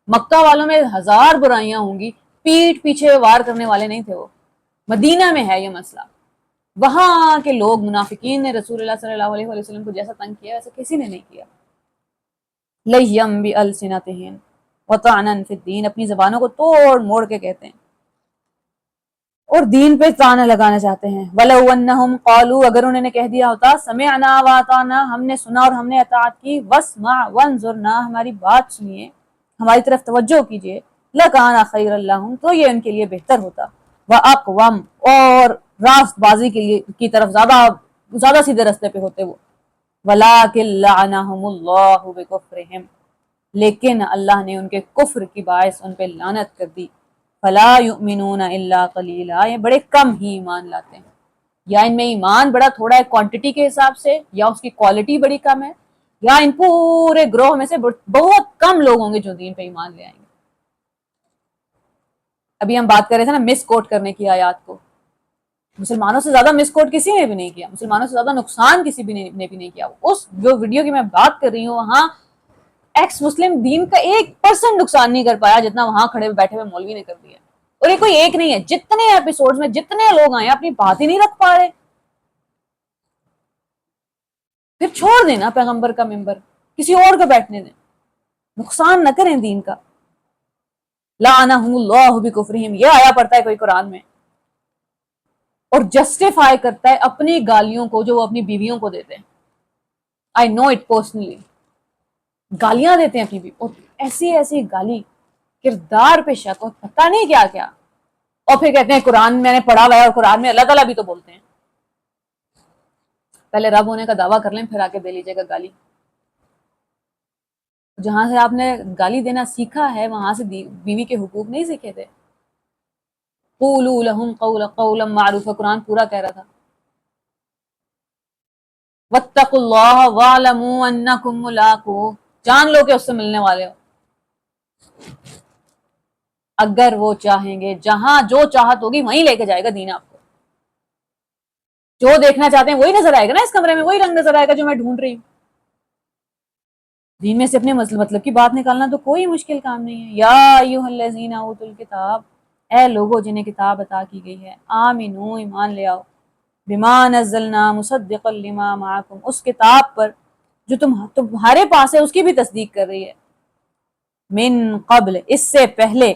مکہ والوں میں ہزار برائیاں ہوں گی، پیٹ پیچھے وار کرنے والے نہیں تھے وہ. مدینہ میں ہے یہ مسئلہ. وہاں کے لوگ منافقین نے رسول اللہ صلی اللہ علیہ وسلم کو جیسا تنگ کیا ویسا کسی نے نہیں کیا. لیم بِأَلْسِنَتِهِمْ وَطَعْنًا فِي الدِّينِ، اپنی زبانوں کو توڑ موڑ کے کہتے ہیں اور دین پہ طعنہ لگانا چاہتے ہیں. وَلَوْ أَنَّهُمْ قَالُوا، اگر انہوں نے کہہ دیا ہوتا سَمِعْنَا وَأَطَعْنَا، ہم نے سنا اور ہم نے اطاعت کی. وَاسْمَعْ وَانظُرْنَا، ہماری بات سنیے، ہماری طرف توجہ کیجیے. لَكَانَ خَيْرًا لَّهُمْ، تو یہ ان کے لیے بہتر ہوتا. وَأَقْوَمْ، اور راست بازی کے لیے کی طرف زیادہ سیدھے رستے پہ ہوتے وہ. وَلَٰكِن لَّعَنَهُمُ اللَّهُ بِكُفْرِهِمْ، لیکن اللہ نے ان کے کفر کی باعث ان پہ لعنت کر دی. فَلَا يُؤْمِنُونَ إِلَّا قَلِيلًا، یہ بڑے کم ہی ایمان لاتے ہیں. یا ان میں ایمان بڑا تھوڑا ہے کوانٹٹی کے حساب سے، یا اس کی کوالٹی بڑی کم ہے، یا ان پورے گروہ میں سے بہت کم لوگ ہوں گے جو دین پہ ایمان لے آئیں گے. ابھی ہم بات کر رہے تھے نا مس کوٹ کرنے کی آیات کو. مسلمانوں سے زیادہ مس کوٹ کسی نے بھی نہیں کیا, مسلمانوں سے زیادہ نقصان کسی بھی نے بھی نہیں کیا. اس جو ویڈیو کی میں بات کر رہی ہوں وہاں ایکس مسلم دین کا 1% نقصان نہیں کر پایا جتنا وہاں کھڑے بیٹھے ہوئے مولوی نے کر دیا. اور یہ کوئی ایک نہیں ہے, جتنے ایپیسوڈ میں جتنے لوگ آئے اپنی بات ہی نہیں رکھ پا رہے. پھر چھوڑ دینا پیغمبر کا ممبر, کسی اور کو بیٹھنے دیں, نقصان نہ کریں دین کا. لعنہم اللہ بکفرہم, یہ آیا پڑتا ہے کوئی قرآن میں, اور جسٹیفائی کرتا ہے اپنی گالیوں کو جو وہ اپنی بیویوں کو دیتے ہیں. آئی نو اٹ پرسنلی, گالیاں دیتے ہیں اپنی بیوی, اور ایسی ایسی گالی, کردار پہ شک, اور پتہ نہیں کیا کیا, اور پھر کہتے ہیں قرآن میں نے پڑھا ہوا ہے, اور قرآن میں اللہ تعالیٰ بھی تو بولتے ہیں. پہلے رب ہونے کا دعویٰ کر لیں پھر آ کے دے لیجیے گا گالی. جہاں سے آپ نے گالی دینا سیکھا ہے وہاں سے بیوی کے حقوق نہیں سیکھے تھے. قولوا لهم قولا معروفا, قرآن پورا کہہ رہا تھا. واتقوا اللہ واعلموا انکم ملاقوہ, جان لو کہ اس سے ملنے والے ہو. اگر وہ چاہیں گے, جہاں جو چاہت ہوگی وہیں لے کے جائے گا دین آپ کو. جو دیکھنا چاہتے ہیں وہی نظر آئے گا نا اس کمرے میں, وہی رنگ نظر آئے گا جو میں ڈھونڈ رہی ہوں. دین میں سے اپنے مطلب کی بات نکالنا تو کوئی مشکل کام نہیں ہے. یا ایھا الذین اوتوا الکتاب, اے لوگوں جنہیں کتاب عطا کی گئی ہے, آمنو ایمان لے آؤ, بما نزلنا مصدقا لما معکم, اس کتاب پر جو تمہارے پاس ہے اس کی بھی تصدیق کر رہی ہے. من قبل, اس سے پہلے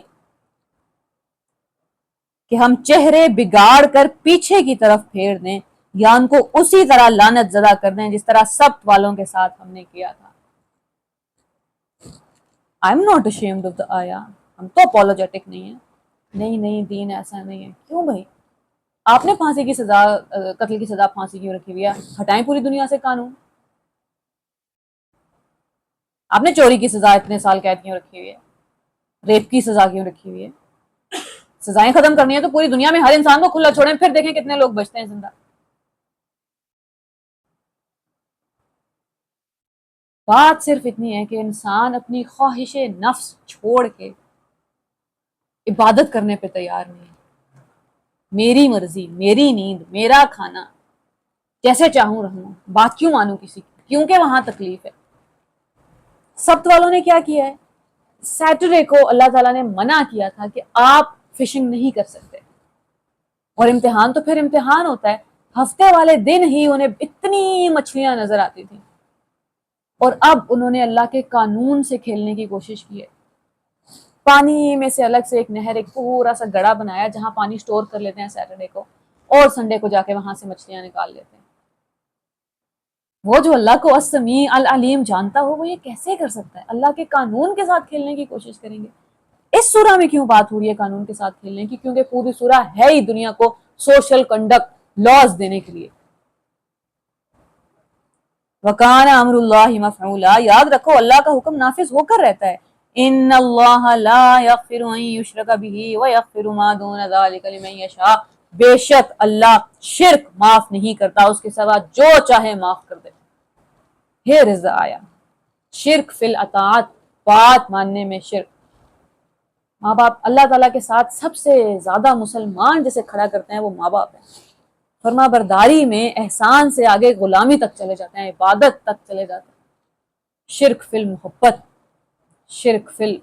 کہ ہم چہرے بگاڑ کر پیچھے کی طرف پھیر دیں یا ان کو اسی طرح لعنت زدہ کر دیں جس طرح سبت والوں کے ساتھ ہم نے کیا تھا. I'm not ashamed of the آیا, ہم تو apologetic نہیں ہیں. نہیں دین ایسا نہیں ہے. کیوں بھائی, آپ نے پھانسی کی سزا, قتل کی سزا پھانسی کیوں رکھی ہوئی ہے؟ ہٹائیں پوری دنیا سے قانون. آپ نے چوری کی سزا اتنے سال قید کیوں رکھی ہوئی ہے؟ ریپ کی سزا کیوں رکھی ہوئی ہے؟ سزائیں ختم کرنی ہے تو پوری دنیا میں ہر انسان کو کھلا چھوڑیں, پھر دیکھیں کتنے لوگ بچتے ہیں زندہ. بات صرف اتنی ہے کہ انسان اپنی خواہش نفس چھوڑ کے عبادت کرنے پہ تیار نہیں ہے. میری مرضی, میری نیند, میرا کھانا, جیسے چاہوں رہوں, بات کیوں مانوں کسی کی, کیونکہ وہاں تکلیف ہے. سبت والوں نے کیا کیا ہے, سیٹرڈے کو اللہ تعالیٰ نے منع کیا تھا کہ آپ فشنگ نہیں کر سکتے, اور امتحان تو پھر امتحان ہوتا ہے. ہفتے والے دن ہی انہیں اتنی مچھلیاں نظر آتی تھیں, اور اب انہوں نے اللہ کے قانون سے کھیلنے کی کوشش کی ہے. پانی میں سے الگ سے ایک نہر, ایک پورا سا گڑا بنایا جہاں پانی سٹور کر لیتے ہیں سیٹرڈے کو, اور سنڈے کو جا کے وہاں سے مچھلیاں نکال لیتے ہیں. وہ جو اللہ کو السمیع العلیم جانتا ہو وہ یہ کیسے کر سکتا ہے؟ اللہ کے قانون کے ساتھ کھیلنے کی کوشش کریں گے. اس سورہ میں کیوں بات ہو رہی ہے قانون کے ساتھ کھیلنے کی؟ کیونکہ پوری سورہ ہے ہی دنیا کو سوشل کنڈکٹ, لاز دینے کے لیے. وَكَانَ أَمْرُ اللَّهِ مَفْعُولًا, یاد رکھو اللہ کا حکم نافذ ہو کر رہتا ہے. ان اللہ لا یغفر ان یشرک بہ ویغفر ما دون ذلک لمن یشاء, بے شک اللہ شرک معاف نہیں کرتا, اس کے سوا جو چاہے معاف کر دے. Here is the آیا, شرک فی الاطاعت, بات ماننے میں شرک. ماں باپ, اللہ تعالیٰ کے ساتھ سب سے زیادہ مسلمان جسے کھڑا کرتے ہیں وہ ماں باپ ہیں. فرما برداری میں احسان سے آگے غلامی تک چلے جاتے ہیں, عبادت تک چلے جاتے ہیں. شرک فی المحبت, شرک فی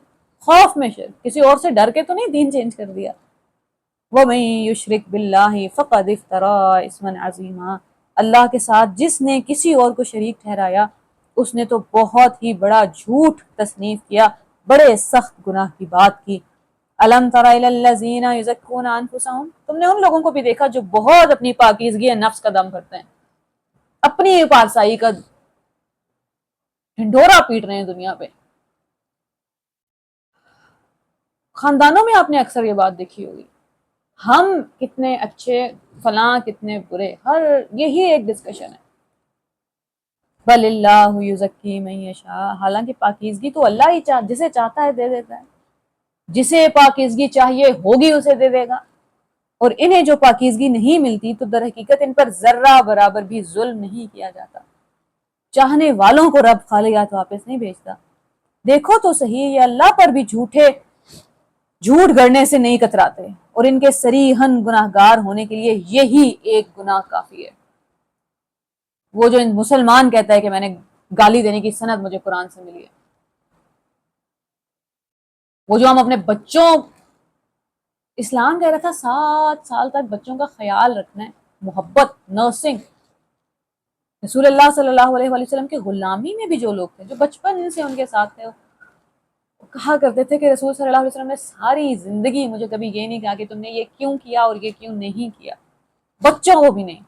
خوف میں شرک, کسی اور سے ڈر کے تو نہیں دین چینج کر دیا. وَمَن یشرک بِاللَّهِ فَقَدِ افْتَرَىٰ اِثْمًا عَظِیمًا, اللہ کے ساتھ جس نے کسی اور کو شریک ٹھہرایا اس نے تو بہت ہی بڑا جھوٹ تصنیف کیا, بڑے سخت گناہ کی بات کی. الم تر الی الذین یزکون انفسہم, تم نے ان لوگوں کو بھی دیکھا جو بہت اپنی پاکیزگی نفس کا دم کرتے ہیں, اپنی پارسائی کا ڈھنڈورا پیٹ رہے ہیں دنیا پہ. خاندانوں میں آپ نے اکثر یہ بات دیکھی ہوگی, ہم کتنے اچھے, فلاں کتنے برے, ہر یہی ایک ڈسکشن ہے. بل اللہ یزکی من یشاء, حالانکہ پاکیزگی تو اللہ ہی جسے چاہتا ہے دے دیتا ہے, جسے پاکیزگی چاہیے ہوگی اسے دے دے گا. اور انہیں جو پاکیزگی نہیں ملتی تو در حقیقت ان پر ذرہ برابر بھی ظلم نہیں کیا جاتا. چاہنے والوں کو رب خالی ہاتھ واپس نہیں بھیجتا. دیکھو تو صحیح, یہ اللہ پر بھی جھوٹے جھوٹ گڑنے سے نہیں کتراتے، اور ان کے صریحاً گناہگار ہونے کے لیے یہی ایک گناہ کافی ہے۔ وہ جو مسلمان کہتا ہے کہ میں نے گالی دینے کی سند مجھے قرآن سے ملی ہے، وہ جو ہم اپنے بچوں، اسلام کہہ رہا تھا 7 سال تک بچوں کا خیال رکھنا ہے، محبت، نرسنگ۔ رسول اللہ صلی اللہ علیہ وآلہ وسلم کے غلامی میں بھی جو لوگ تھے، جو بچپن سے ان کے ساتھ تھے، وہ کہا کرتے تھے کہ رسول صلی اللہ علیہ وسلم نے ساری زندگی مجھے کبھی یہ نہیں کہا کہ تم نے یہ کیوں کیا اور یہ کیوں نہیں کیا، بچوں کو بھی نہیں۔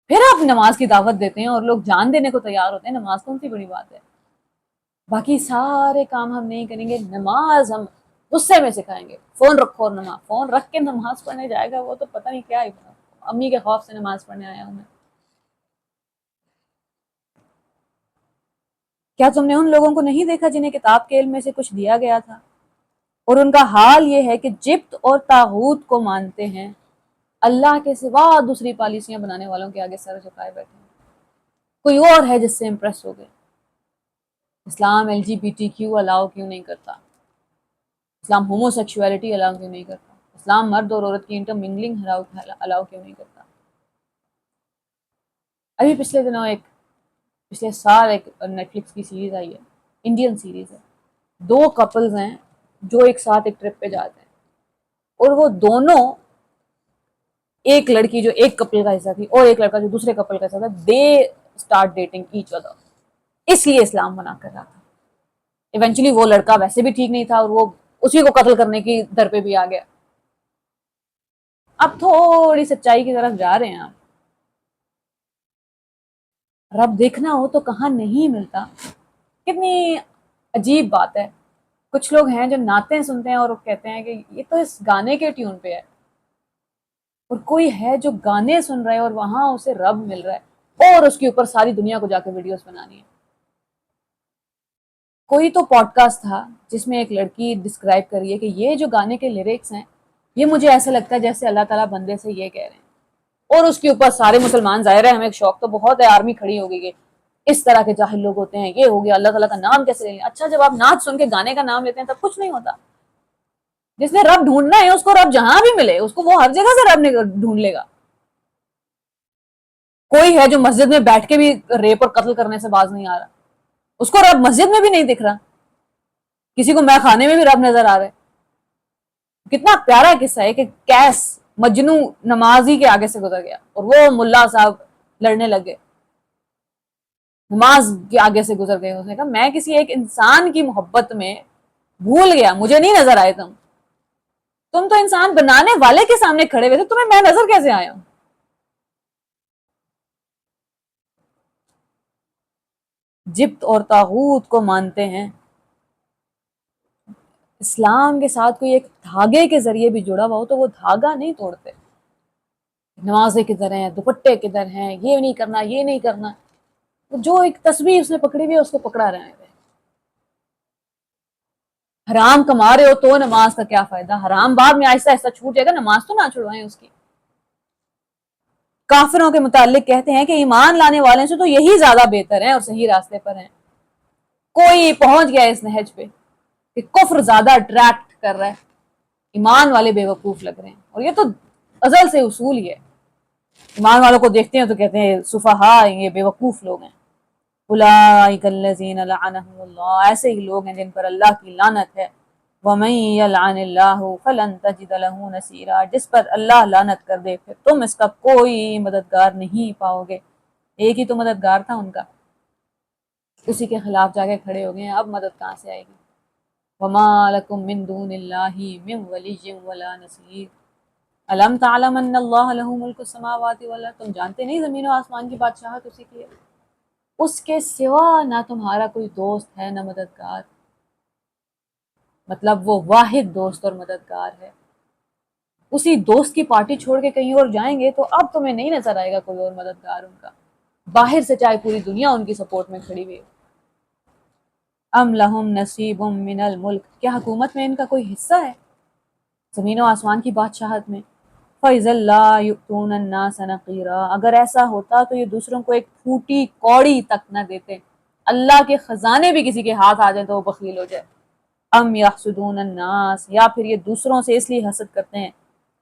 پھر آپ نماز کی دعوت دیتے ہیں اور لوگ جان دینے کو تیار ہوتے ہیں، نماز کون سی بڑی بات ہے؟ باقی سارے کام ہم نہیں کریں گے، نماز ہم غصے میں سکھائیں گے، فون رکھو اور نماز، فون رکھ کے نماز پڑھنے جائے گا وہ تو پتہ نہیں کیا ہی، امی کے خوف سے نماز پڑھنے آیا ہوں میں۔ کیا تم نے ان لوگوں کو نہیں دیکھا جنہیں کتاب کے علم میں سے کچھ دیا گیا تھا، اور ان کا حال یہ ہے کہ جبت اور طاغوت کو مانتے ہیں، اللہ کے سوا دوسری پالیسیاں بنانے والوں کے آگے سر جھکائے بیٹھے ہیں۔ کوئی اور ہے جس سے امپریس ہو گئے۔ اسلام LGBTQ الاؤ کیوں نہیں کرتا؟ اسلام ہومو سیکشولیٹی الاؤ کیوں نہیں کرتا؟ اسلام مرد اور عورت کی انٹر منگلنگ الاؤ کیوں نہیں کرتا؟ ابھی پچھلے سال ایک نیٹ فلکس کی سیریز آئی ہے، انڈین سیریز ہے، 2 کپلز ہیں جو ایک ساتھ ایک ٹرپ پہ جاتے ہیں، اور وہ دونوں، ایک لڑکی جو ایک کپل کا حصہ تھی اور ایک لڑکا جو دوسرے کپل کا حصہ تھا، they start dating each other, اس لیے اسلام منع کر رہا تھا۔ ایونچولی وہ لڑکا ویسے بھی ٹھیک نہیں تھا اور وہ اسی کو قتل کرنے کی در پہ بھی آ گیا۔ اب تھوڑی سچائی کی طرف جا رہے ہیں آپ، رب دیکھنا ہو تو کہاں نہیں ملتا۔ کتنی عجیب بات ہے، کچھ لوگ ہیں جو نعتیں سنتے ہیں اور وہ کہتے ہیں کہ یہ تو اس گانے کے ٹیون پہ ہے، اور کوئی ہے جو گانے سن رہا ہے اور وہاں اسے رب مل رہا ہے اور اس کے اوپر ساری دنیا کو جا کے ویڈیوز بنانی ہے۔ کوئی تو پوڈ کاسٹ تھا جس میں ایک لڑکی ڈسکرائب کر رہی ہے کہ یہ جو گانے کے لیرکس ہیں، یہ مجھے ایسا لگتا ہے جیسے اللہ تعالیٰ بندے سے یہ کہہ رہے ہیں، اور اس کے اوپر سارے مسلمان، ظاہر ہے ہمیں ایک شوق تو بہت ہے، آرمی کھڑی ہو گئی کہ اس طرح کے جاہل لوگ ہوتے ہیں، یہ ہو گیا، اللہ تعالیٰ کا نام کیسے لیں گے؟ اچھا جب آپ نعت سن کے گانے کا نام لیتے ہیں تب کچھ نہیں ہوتا۔ جس نے رب ڈھونڈنا ہے اس کو رب جہاں بھی ملے، اس کو وہ ہر جگہ سے رب نے ڈھونڈ لے گا۔ کوئی ہے جو مسجد میں بیٹھ کے بھی ریپ اور قتل کرنے سے باز نہیں آ رہا، اس کو رب مسجد میں بھی نہیں دکھ رہا، کسی کو میں خانے میں بھی رب نظر آ رہا ہے۔ کتنا پیارا قصہ ہے کہ کیس مجنو نمازی کے آگے سے گزر گیا اور وہ ملا صاحب لڑنے لگے، نماز کے آگے سے گزر گئے۔ اس نے کہا میں کسی ایک انسان کی محبت میں بھول گیا، مجھے نہیں نظر آئے تم تو انسان بنانے والے کے سامنے کھڑے ہوئے تھے، تمہیں میں نظر کیسے آیا ہوں؟ جبت اور طاغوت کو مانتے ہیں، اسلام کے ساتھ کوئی ایک دھاگے کے ذریعے بھی جڑا ہوا ہو تو وہ دھاگا نہیں توڑتے۔ نمازیں کدھر ہیں، دوپٹے کدھر ہیں، یہ نہیں کرنا، یہ نہیں کرنا، جو ایک تسبیح اس نے پکڑی ہوئی ہے اس کو پکڑا رہے ہیں۔ حرام کما رہے ہو تو نماز کا کیا فائدہ؟ حرام بعد میں آہستہ آہستہ چھوٹ جائے گا، نماز تو نہ چھڑوائیں اس کی۔ کافروں کے متعلق کہتے ہیں کہ ایمان لانے والے سے تو یہی زیادہ بہتر ہیں اور صحیح راستے پر ہیں۔ کوئی پہنچ گیا اس نہج پہ کہ کفر زیادہ اٹریکٹ کر رہا ہے، ایمان والے بے وقوف لگ رہے ہیں، اور یہ تو ازل سے اصول ہی ہے۔ ایمان والوں کو دیکھتے ہیں تو کہتے ہیں سفہاء، یہ بے وقوف لوگ ہیں۔ اولئک الذین لعنہم اللہ، ایسے ہی لوگ ہیں جن پر اللہ کی لعنت ہے۔ ومن یلعن اللہ فلن تجد له نصیرا، جس پر اللہ لعنت کر دے پھر تم اس کا کوئی مددگار نہیں پاؤ گے۔ ایک ہی تو مددگار تھا ان کا، اسی کے خلاف جا کے کھڑے ہو گئے ہیں، اب مدد کہاں سے آئے گی؟ وما لکم من دون اللہ من ولی ولا نصیر الم تعلم ان اللہ لہ ملک السماوات والارض، تم جانتے نہیں زمین و آسمان کی بادشاہت اسی کی ہے، اس کے سوا نہ تمہارا کوئی دوست ہے نہ مددگار، مطلب وہ واحد دوست اور مددگار ہے۔ اسی دوست کی پارٹی چھوڑ کے کہیں اور جائیں گے تو اب تمہیں نہیں نظر آئے گا کوئی اور مددگار ان کا، باہر سے چاہے پوری دنیا ان کی سپورٹ میں کھڑی ہوئی۔ ام لہم نصیب من الملک، کیا حکومت میں ان کا کوئی حصہ ہے زمین و آسمان کی بادشاہت میں؟ فَإِذًا لَا يُؤْتُونَ النَّاسَ نَقِيرًا، اگر ایسا ہوتا تو یہ دوسروں کو ایک پھوٹی کوڑی تک نہ دیتے، اللہ کے خزانے بھی کسی کے ہاتھ آ جائیں تو وہ بخیل ہو جائے۔ ام یحسدون الناس، یا پھر یہ دوسروں سے اس لیے حسد کرتے ہیں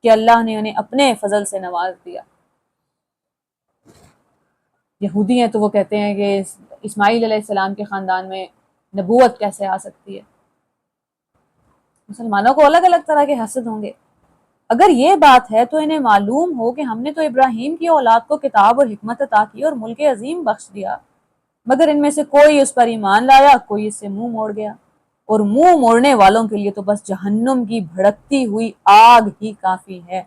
کہ اللہ نے انہیں اپنے فضل سے نواز دیا۔ یہودی ہیں تو وہ کہتے ہیں کہ اسماعیل علیہ السلام کے خاندان میں نبوت کیسے آ سکتی ہے۔ مسلمانوں کو الگ الگ طرح کے حسد ہوں گے۔ اگر یہ بات ہے تو انہیں معلوم ہو کہ ہم نے تو ابراہیم کی اولاد کو کتاب اور حکمت عطا کی اور ملک عظیم بخش دیا، مگر ان میں سے کوئی اس پر ایمان لایا، کوئی اس سے منہ موڑ گیا، اور منہ موڑنے والوں کے لیے تو بس جہنم کی بھڑکتی ہوئی آگ ہی کافی ہے۔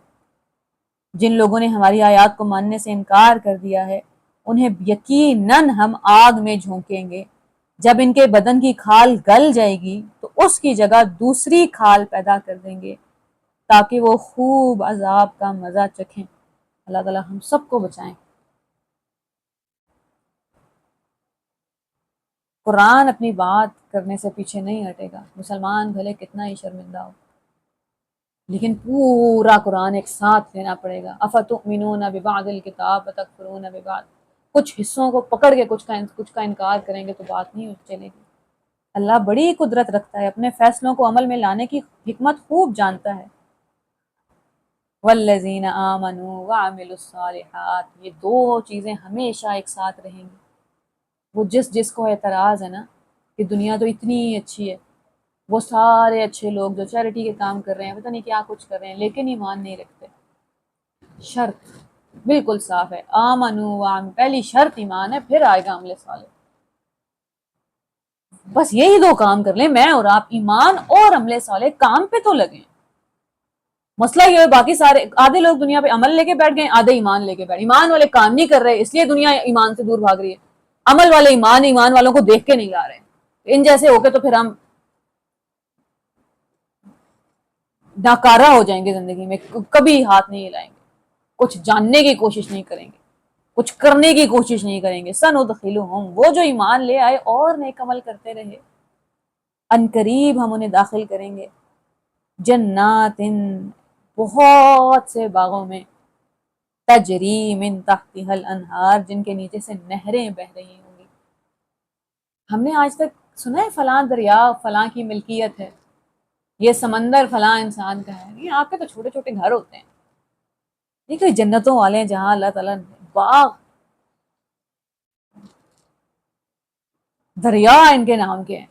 جن لوگوں نے ہماری آیات کو ماننے سے انکار کر دیا ہے انہیں یقیناً ہم آگ میں جھونکیں گے، جب ان کے بدن کی کھال گل جائے گی تو اس کی جگہ دوسری کھال پیدا کر دیں گے تاکہ وہ خوب عذاب کا مزہ چکھیں۔ اللہ تعالیٰ ہم سب کو بچائیں۔ قرآن اپنی بات کرنے سے پیچھے نہیں ہٹے گا، مسلمان بھلے کتنا ہی شرمندہ ہو، لیکن پورا قرآن ایک ساتھ لینا پڑے گا۔ افتؤمنون ببعض الکتاب وتکفرون ببعض، کچھ حصوں کو پکڑ کے کچھ کا انکار کریں گے تو بات نہیں چلے گی۔ اللہ بڑی قدرت رکھتا ہے، اپنے فیصلوں کو عمل میں لانے کی حکمت خوب جانتا ہے۔ والذین آمنوا وعملوا الصالحات، یہ دو چیزیں ہمیشہ ایک ساتھ رہیں گی۔ وہ جس کو اعتراض ہے نا کہ دنیا تو اتنی اچھی ہے، وہ سارے اچھے لوگ جو چیریٹی کے کام کر رہے ہیں، پتہ نہیں کیا کچھ کر رہے ہیں، لیکن ایمان نہیں رکھتے۔ شرط بالکل صاف ہے، پہلی شرط ایمان ہے، پھر آئے گا عمل صالح۔ بس یہی دو کام کر لیں، میں اور آپ، ایمان اور عمل صالح، کام پہ تو لگیں۔ مسئلہ یہ ہے باقی سارے آدھے لوگ دنیا پہ عمل لے کے بیٹھ گئے، آدھے ایمان لے کے بیٹھ، ایمان والے کام نہیں کر رہے اس لیے دنیا ایمان سے دور بھاگ رہی ہے، عمل والے ایمان والوں کو دیکھ کے نہیں لا رہے۔ ان جیسے ہو کے تو پھر ہم ناکارہ ہو جائیں گے، زندگی میں کبھی ہاتھ نہیں ہلائیں گے، کچھ جاننے کی کوشش نہیں کریں گے، کچھ کرنے کی کوشش نہیں کریں گے۔ سندخلہم، وہ جو ایمان لے آئے اور نیک عمل کرتے رہے، ان قریب ہم انہیں داخل کریں گے جنات، بہت سے باغوں میں، تجری من تحتها الانہار، جن کے نیچے سے نہریں بہ رہی ہوں گی۔ ہم نے آج تک سنا ہے فلاں دریا فلاں کی ملکیت ہے، یہ سمندر فلاں انسان کا ہے؟ یہ آپ کے تو چھوٹے چھوٹے گھر ہوتے ہیں، یہ کوئی جنتوں والے ہیں جہاں اللہ تعالیٰ باغ دریا ان کے نام کے ہیں،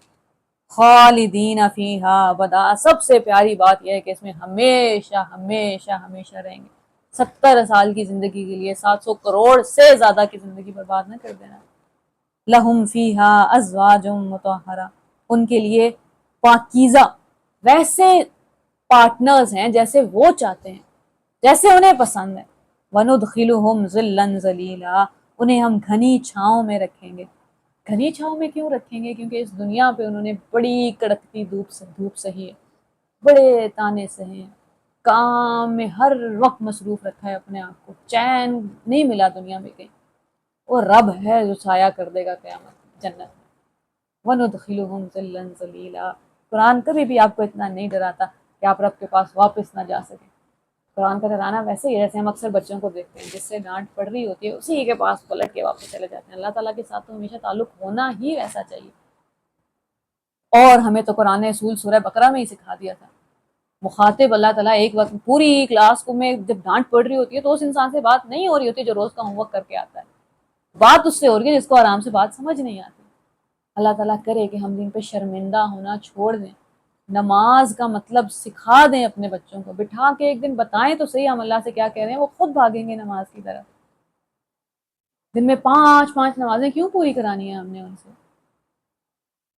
خالدین فیہا ابدا۔ سب سے پیاری بات یہ ہے کہ اس میں ہمیشہ ہمیشہ ہمیشہ رہیں گے۔ 70 سال کی زندگی کے لیے 700 کروڑ سے زیادہ کی زندگی برباد نہ کر دینا۔ لہم فیہا ازواج مطہرہ، ان کے لیے پاکیزہ ویسے پارٹنرز ہیں جیسے وہ چاہتے ہیں، جیسے انہیں پسند ہے۔ وندخلہم ظلا ظلیلا، انہیں ہم گھنی چھاؤں میں رکھیں گے۔ گھنی چھاؤں میں کیوں رکھیں گے؟ کیونکہ اس دنیا پہ انہوں نے بڑی کڑکتی دھوپ سہی ہے، بڑے تانے سہے ہیں، کام میں ہر وقت مصروف رکھا ہے اپنے آپ کو، چین نہیں ملا دنیا میں کہیں۔ وہ رب ہے جو سایہ کر دے گا قیامت جنت میں۔ وَنُدْخِلُهُمْ ظِلًّا ظَلِيلًا، قرآن کبھی بھی آپ کو اتنا نہیں ڈراتا کہ آپ رب کے پاس واپس نہ جا سکیں۔ قرآن کا ڈرانا ویسے ہی ہے جیسے ہم اکثر بچوں کو دیکھتے ہیں، جس سے ڈانٹ پڑ رہی ہوتی ہے اسی کے پاس پلٹ کے واپس چلے جاتے ہیں۔ اللہ تعالیٰ کے ساتھ تو ہمیشہ تعلق ہونا ہی ایسا چاہیے۔ اور ہمیں تو قرآن نے اصول سورہ بقرہ میں ہی سکھا دیا تھا، مخاطب اللہ تعالیٰ ایک وقت پوری کلاس کو میں جب ڈانٹ پڑ رہی ہوتی ہے تو اس انسان سے بات نہیں ہو رہی ہوتی جو روز کا ہوم ورک کر کے آتا ہے، بات اس سے ہو رہی ہے جس کو آرام سے بات سمجھ نہیں آتی۔ اللہ تعالیٰ کرے کہ ہم دین پہ شرمندہ ہونا چھوڑ دیں، نماز کا مطلب سکھا دیں اپنے بچوں کو، بٹھا کے ایک دن بتائیں تو صحیح ہم اللہ سے کیا کہہ رہے ہیں، وہ خود بھاگیں گے نماز کی طرف۔ دن میں 5 نمازیں کیوں پوری کرانی ہیں ہم نے ان سے؟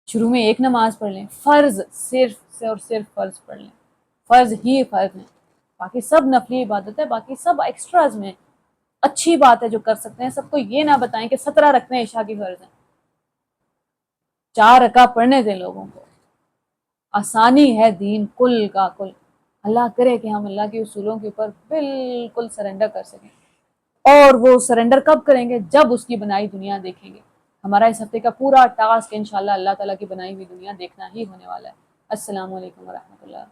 شروع میں ایک نماز پڑھ لیں، فرض صرف اور صرف فرض پڑھ لیں، فرض ہی فرض ہیں، باقی سب نفلی عبادت ہے، باقی سب ایکسٹراز میں اچھی بات ہے جو کر سکتے ہیں۔ سب کو یہ نہ بتائیں کہ 17 رکھتے عشاء کی فرض ہیں، 4 رکعہ پڑھنے دیں لوگوں کو۔ آسانی ہے دین کل کا کل۔ اللہ کرے کہ ہم اللہ کے اصولوں کے اوپر بالکل سرنڈر کر سکیں، اور وہ سرنڈر کب کریں گے؟ جب اس کی بنائی دنیا دیکھیں گے۔ ہمارا اس ہفتے کا پورا ٹاسک انشاءاللہ اللہ تعالیٰ کی بنائی ہوئی دنیا دیکھنا ہی ہونے والا ہے۔ السلام علیکم ورحمۃ اللہ۔